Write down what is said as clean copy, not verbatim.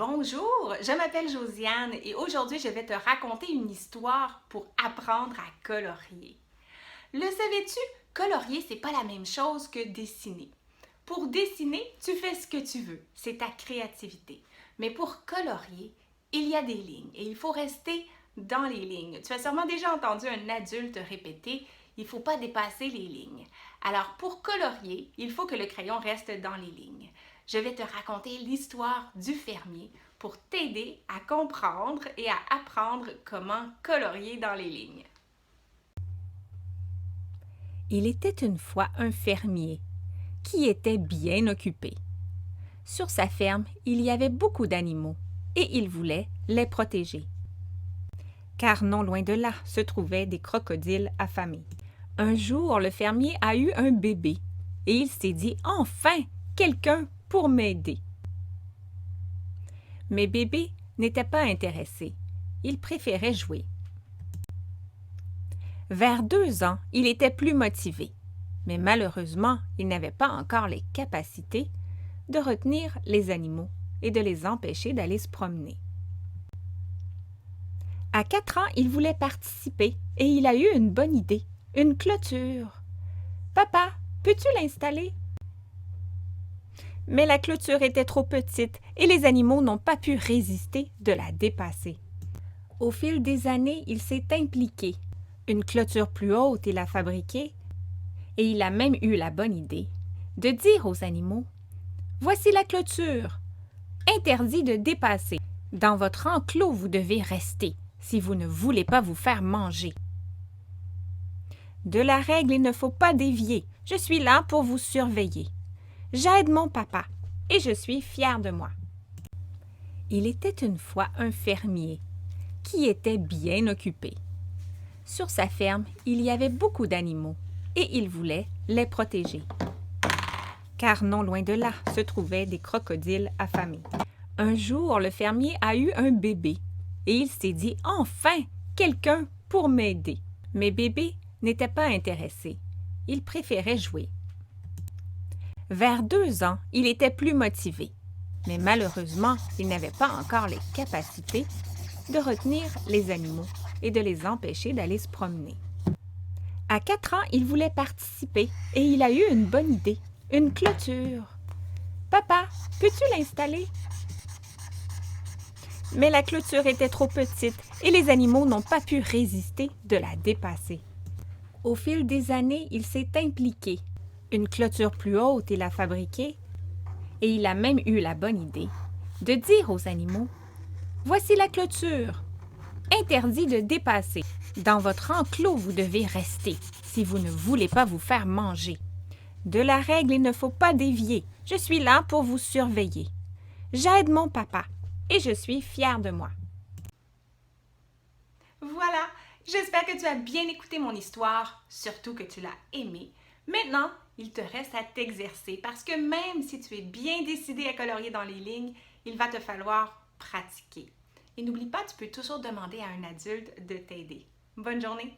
Bonjour, je m'appelle Josiane et aujourd'hui je vais te raconter une histoire pour apprendre à colorier. Le savais-tu? Colorier, c'est pas la même chose que dessiner. Pour dessiner, tu fais ce que tu veux, c'est ta créativité. Mais pour colorier, il y a des lignes et il faut rester dans les lignes. Tu as sûrement déjà entendu un adulte répéter il ne faut pas dépasser les lignes. Alors, pour colorier, il faut que le crayon reste dans les lignes. Je vais te raconter l'histoire du fermier pour t'aider à comprendre et à apprendre comment colorier dans les lignes. Il était une fois un fermier qui était bien occupé. Sur sa ferme, il y avait beaucoup d'animaux et il voulait les protéger. Car non loin de là se trouvaient des crocodiles affamés. Un jour, le fermier a eu un bébé et il s'est dit « Enfin, quelqu'un pour m'aider !» Mais bébé n'était pas intéressé. Il préférait jouer. Vers 2 ans, il était plus motivé. Mais malheureusement, il n'avait pas encore les capacités de retenir les animaux et de les empêcher d'aller se promener. À 4 ans, il voulait participer et il a eu une bonne idée, une clôture. « Papa, peux-tu l'installer? » Mais la clôture était trop petite et les animaux n'ont pas pu résister de la dépasser. Au fil des années, il s'est impliqué. Une clôture plus haute, il a fabriqué et il a même eu la bonne idée de dire aux animaux « Voici la clôture, interdit de dépasser. Dans votre enclos, vous devez rester si vous ne voulez pas vous faire manger. De la règle, il ne faut pas dévier. Je suis là pour vous surveiller. J'aide mon papa et je suis fière de moi. » Il était une fois un fermier qui était bien occupé. Sur sa ferme, il y avait beaucoup d'animaux et il voulait les protéger. Car non loin de là se trouvaient des crocodiles affamés. Un jour, le fermier a eu un bébé et il s'est dit « Enfin, quelqu'un pour m'aider !» Mais bébé n'était pas intéressé. Il préférait jouer. Vers 2 ans, il était plus motivé. Mais malheureusement, il n'avait pas encore les capacités de retenir les animaux et de les empêcher d'aller se promener. À 4 ans, il voulait participer et il a eu une bonne idée, une clôture. « Papa, peux-tu l'installer? » Mais la clôture était trop petite et les animaux n'ont pas pu résister de la dépasser. Au fil des années, il s'est impliqué. Une clôture plus haute, il a fabriqué et il a même eu la bonne idée de dire aux animaux « Voici la clôture, interdit de dépasser. Dans votre enclos, vous devez rester si vous ne voulez pas vous faire manger. De la règle, il ne faut pas dévier. Je suis là pour vous surveiller. J'aide mon papa et je suis fière de moi. » Voilà, j'espère que tu as bien écouté mon histoire, surtout que tu l'as aimée. Maintenant, il te reste à t'exercer parce que même si tu es bien décidé à colorier dans les lignes, il va te falloir pratiquer. Et n'oublie pas, tu peux toujours demander à un adulte de t'aider. Bonne journée!